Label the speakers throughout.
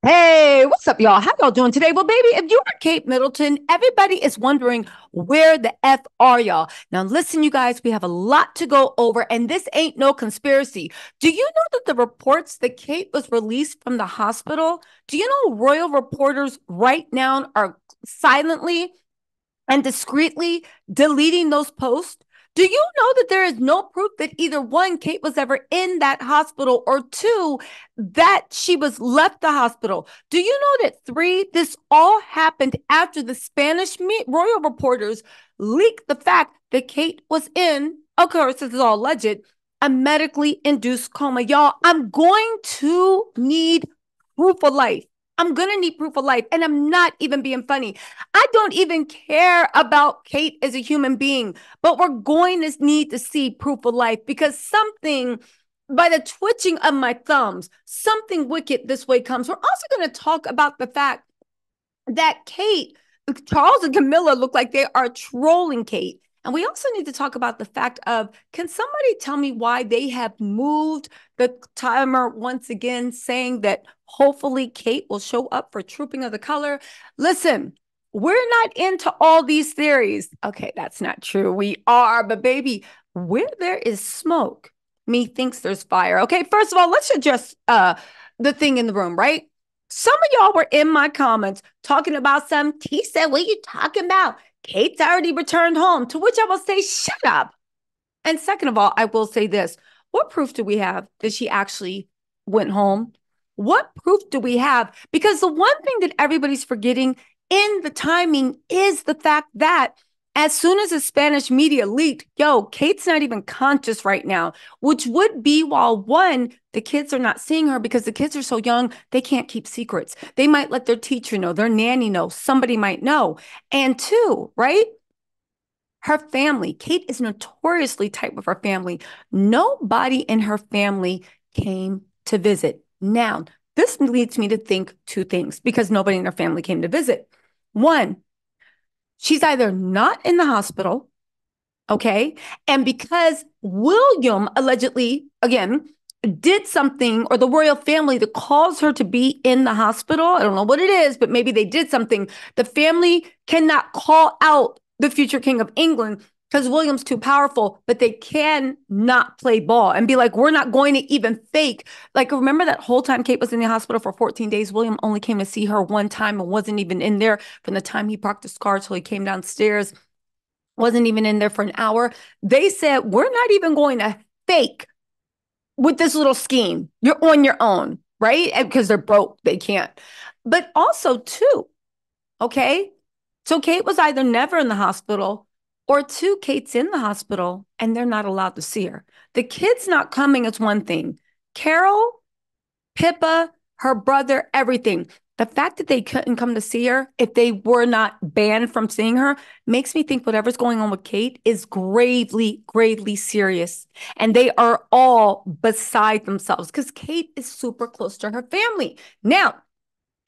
Speaker 1: Hey, what's up, y'all? How y'all doing today? Well, baby, if you are Kate Middleton, everybody is wondering where the F are y'all? Now, listen, you guys, we have a lot to go over, and this ain't no conspiracy. Do you know that the reports that Kate was released from the hospital? Do you know royal reporters right now are silently and discreetly deleting those posts? Do you know that there is no proof that either one, Kate was ever in that hospital, or two, that she was left the hospital? Do you know that three, this all happened after the Spanish royal reporters leaked the fact that Kate was in, of course, this is all alleged, a medically induced coma? Y'all, I'm going to need proof of life. I'm going to need proof of life. And I'm not even being funny. I don't even care about Kate as a human being, but we're going to need to see proof of life because something, by the twitching of my thumbs, something wicked this way comes. We're also going to talk about the fact that Kate, Charles and Camilla look like they are trolling Kate. And we also need to talk about the fact of, can somebody tell me why they have moved the timer once again, saying that hopefully Kate will show up for Trooping of the Color? Listen, we're not into all these theories. Okay, that's not true. We are, but baby, where there is smoke, methinks there's fire. Okay, first of all, let's address the thing in the room, right? Some of y'all were in my comments talking about some. T said, what are you talking about? Kate's already returned home. To which I will say, shut up. And second of all, I will say this. What proof do we have that she actually went home? What proof do we have? Because the one thing that everybody's forgetting in the timing is the fact that as soon as the Spanish media leaked, yo, Kate's not even conscious right now, which would be while one, the kids are not seeing her because the kids are so young, they can't keep secrets. They might let their teacher know, their nanny know, somebody might know. And two, right? Her family, Kate is notoriously tight with her family. Nobody in her family came to visit. Now, this leads me to think two things because nobody in her family came to visit. One, she's either not in the hospital, okay? And because William allegedly, again, did something, or the royal family that caused her to be in the hospital, I don't know what it is, but maybe they did something. The family cannot call out the future king of England because William's too powerful, but they can not play ball and be like, we're not going to even fake. Like, remember that whole time Kate was in the hospital for 14 days? William only came to see her one time and wasn't even in there from the time he parked his car till he came downstairs, wasn't even in there for an hour. They said, we're not even going to fake with this little scheme. You're on your own, right? Because they're broke, they can't. But also, too, okay? So Kate was either never in the hospital, or two, Kate's in the hospital and they're not allowed to see her. The kids not coming is one thing. Carol, Pippa, her brother, everything. The fact that they couldn't come to see her, if they were not banned from seeing her, makes me think whatever's going on with Kate is gravely, gravely serious. And they are all beside themselves because Kate is super close to her family. Now,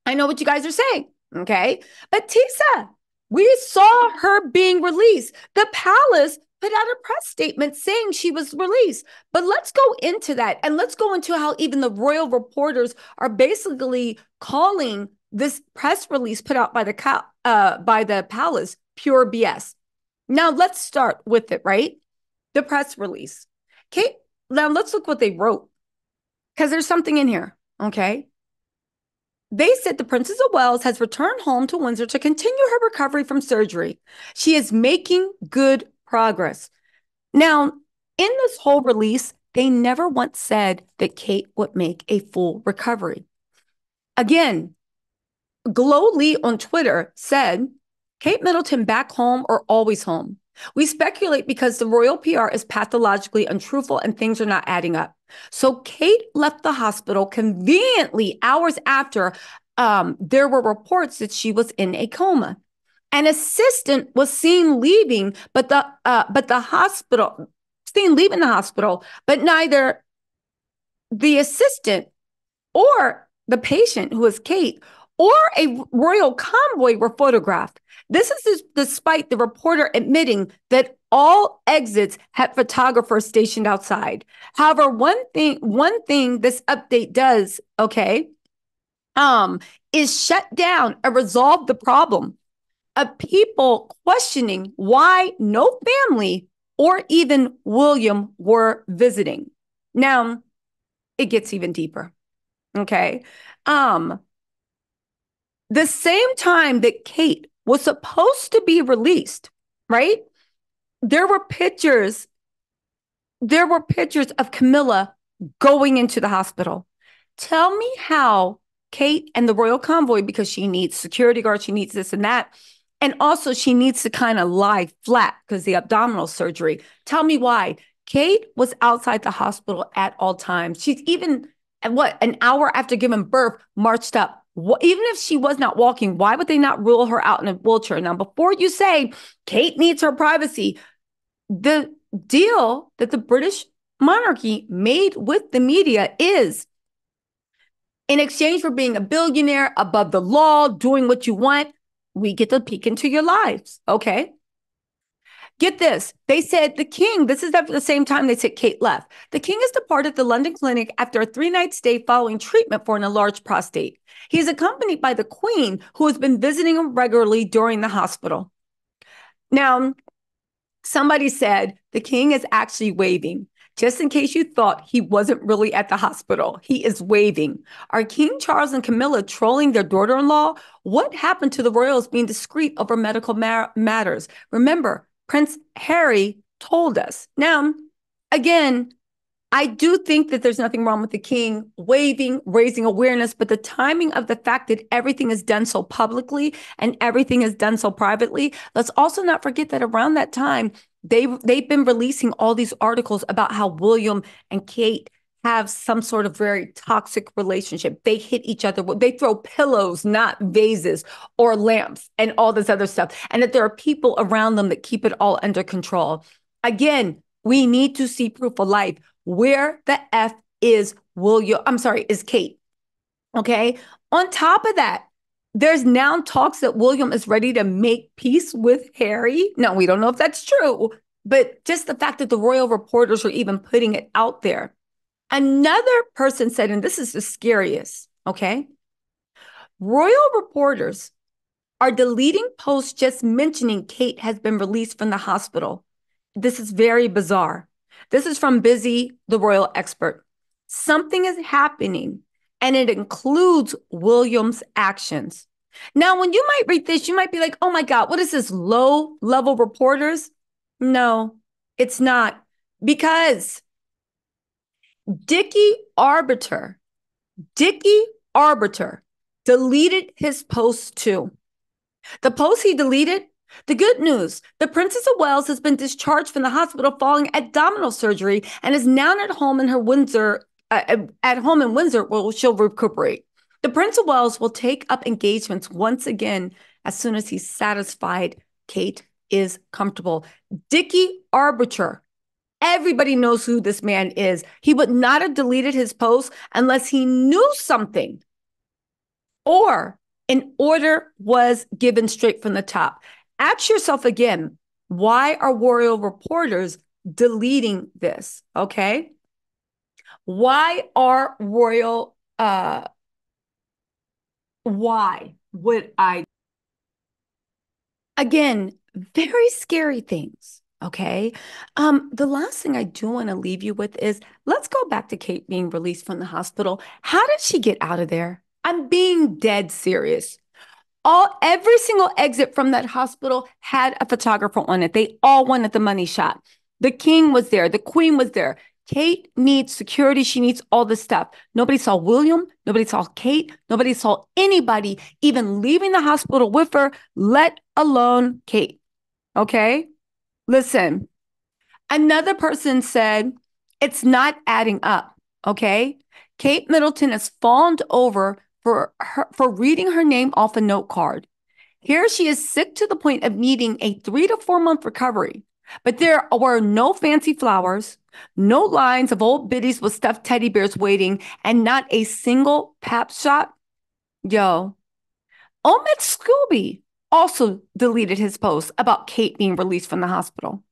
Speaker 1: I know what you guys are saying, okay? But Tisa, we saw her being released. The palace put out a press statement saying she was released. But let's go into that, and let's go into how even the royal reporters are basically calling this press release put out by the palace pure BS. Now let's start with it, right? The press release. Kate, now let's look what they wrote because there's something in here, okay? They said the Princess of Wales has returned home to Windsor to continue her recovery from surgery. She is making good progress. Now, in this whole release, they never once said that Kate would make a full recovery. Again, Glow Lee on Twitter said, Kate Middleton back home or always home? We speculate because the royal PR is pathologically untruthful and things are not adding up. So Kate left the hospital conveniently hours after there were reports that she was in a coma. An assistant was seen leaving, but the hospital seen leaving the hospital, but neither the assistant or the patient, who is Kate, or a royal convoy were photographed. This is despite the reporter admitting that all exits had photographers stationed outside. However, one thing this update does, okay, um, is shut down and resolve the problem of people questioning why no family or even William were visiting. Now, it gets even deeper. Okay. Um, the same time that Kate was supposed to be released, right? There were pictures, there were pictures of Camilla going into the hospital. Tell me how Kate and the royal convoy, because she needs security guards, she needs this and that. And also, she needs to kind of lie flat because the abdominal surgery. Tell me why. Kate was outside the hospital at all times. She's even, at what, an hour after giving birth, marched up. Even if she was not walking, why would they not rule her out in a wheelchair? Now, before you say Kate needs her privacy, the deal that the British monarchy made with the media is in exchange for being a billionaire, above the law, doing what you want, we get to peek into your lives. Okay. Get this. They said the king, this is at the same time they said Kate left. The king has departed the London clinic after a 3-night stay following treatment for an enlarged prostate. He is accompanied by the queen, who has been visiting him regularly during the hospital. Now, somebody said the king is actually waving. Just in case you thought he wasn't really at the hospital, he is waving. Are King Charles and Camilla trolling their daughter-in-law? What happened to the royals being discreet over medical matters? Remember, Prince Harry told us. Now, again, I do think that there's nothing wrong with the king waving, raising awareness, but the timing of the fact that everything is done so publicly and everything is done so privately. Let's also not forget that around that time, they've been releasing all these articles about how William and Kate have some sort of very toxic relationship. They hit each other. They throw pillows, not vases or lamps and all this other stuff. And that there are people around them that keep it all under control. Again, we need to see proof of life. Where the F is William? I'm sorry, is Kate. Okay. On top of that, there's now talks that William is ready to make peace with Harry. Now, we don't know if that's true, but just the fact that the royal reporters are even putting it out there. Another person said, and this is the scariest, okay? Royal reporters are deleting posts just mentioning Kate has been released from the hospital. This is very bizarre. This is from Busy, the royal expert. Something is happening, and it includes William's actions. Now, when you might read this, you might be like, oh my God, what is this, low-level reporters? No, it's not. Because Dickie Arbiter deleted his post too. The post he deleted, the good news, the Princess of Wales has been discharged from the hospital following abdominal surgery and is now at home in her Windsor, where she'll recuperate. The Prince of Wales will take up engagements once again as soon as he's satisfied Kate is comfortable. Dickie Arbiter. Everybody knows who this man is. He would not have deleted his post unless he knew something or an order was given straight from the top. Ask yourself again, why are royal reporters deleting this? Okay. Why are royal, why would I? Again, very scary things. Okay. The last thing I do want to leave you with is let's go back to Kate being released from the hospital. How did she get out of there? I'm being dead serious. Every single exit from that hospital had a photographer on it. They all wanted the money shot. The king was there. The queen was there. Kate needs security. She needs all this stuff. Nobody saw William. Nobody saw Kate. Nobody saw anybody even leaving the hospital with her, let alone Kate. Okay? Listen, another person said it's not adding up. Okay? Kate Middleton has fawned over for reading her name off a note card. Here she is sick to the point of needing a 3 to 4 month recovery. But there were no fancy flowers, no lines of old biddies with stuffed teddy bears waiting, and not a single pap shot. Yo, Omid Scooby also deleted his post about Kate being released from the hospital.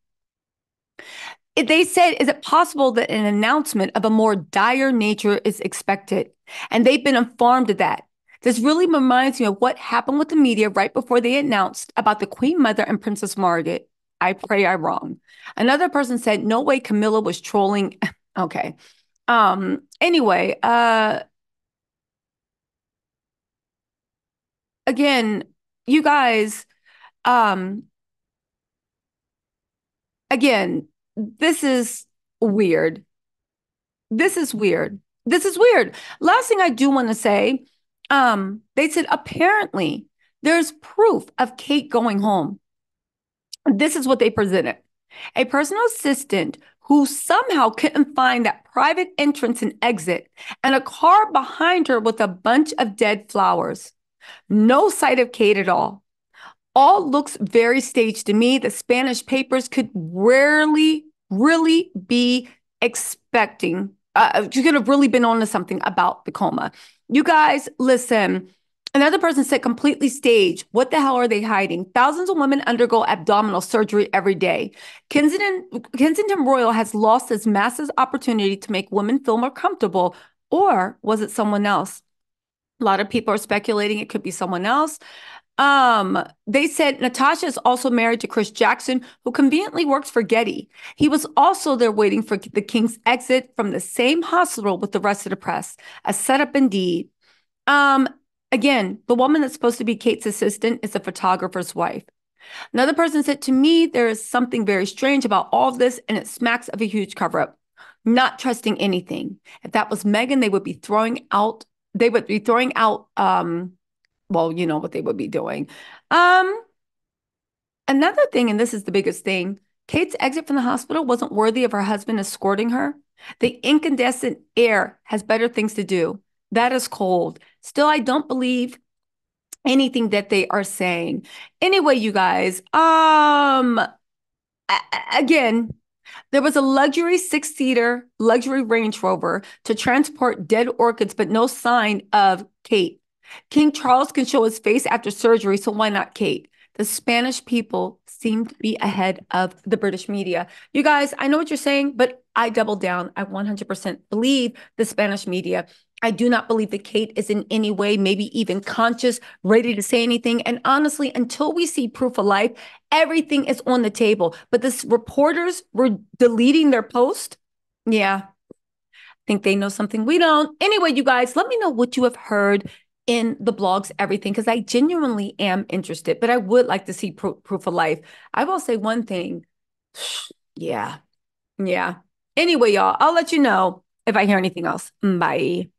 Speaker 1: They said, is it possible that an announcement of a more dire nature is expected? And they've been informed of that. This really reminds me of what happened with the media right before they announced about the Queen Mother and Princess Margaret. I pray I'm wrong. Another person said, no way Camilla was trolling. Okay. Anyway, again, you guys, um, again, this is weird. This is weird. This is weird. Last thing I do want to say, they said apparently there's proof of Kate going home. This is what they presented. A personal assistant who somehow couldn't find that private entrance and exit, and a car behind her with a bunch of dead flowers. No sight of Kate at all. All looks very staged to me. The Spanish papers could rarely really be expecting. You could have really been on to something about the coma. You guys, listen. Another person said completely staged. What the hell are they hiding? Thousands of women undergo abdominal surgery every day. Kensington Royal has lost its massive opportunity to make women feel more comfortable, or was it someone else? A lot of people are speculating it could be someone else. They said Natasha is also married to Chris Jackson, who conveniently works for Getty. He was also there waiting for the King's exit from the same hospital with the rest of the press. A setup indeed. Um, Again, the woman that's supposed to be Kate's assistant is a photographer's wife. Another person said, to me, there is something very strange about all of this, and it smacks of a huge cover-up. Not trusting anything. If that was Meghan, they would be throwing out, well, you know what they would be doing. Um, Another thing, and this is the biggest thing, Kate's exit from the hospital wasn't worthy of her husband escorting her. The incandescent air has better things to do. That is cold. Still, I don't believe anything that they are saying. Anyway, you guys, again, there was a luxury six-seater luxury Range Rover to transport dead orchids, but no sign of Kate. King Charles can show his face after surgery, so why not Kate? The Spanish people seem to be ahead of the British media. You guys, I know what you're saying, but I double down. I 100% believe the Spanish media. I do not believe that Kate is in any way, maybe even conscious, ready to say anything. And honestly, until we see proof of life, everything is on the table. But the reporters were deleting their post. Yeah, think they know something we don't. Anyway, you guys, let me know what you have heard in the blogs, everything, because I genuinely am interested, but I would like to see proof of life. I will say one thing. Yeah. Yeah. Anyway, y'all, I'll let you know if I hear anything else. Bye.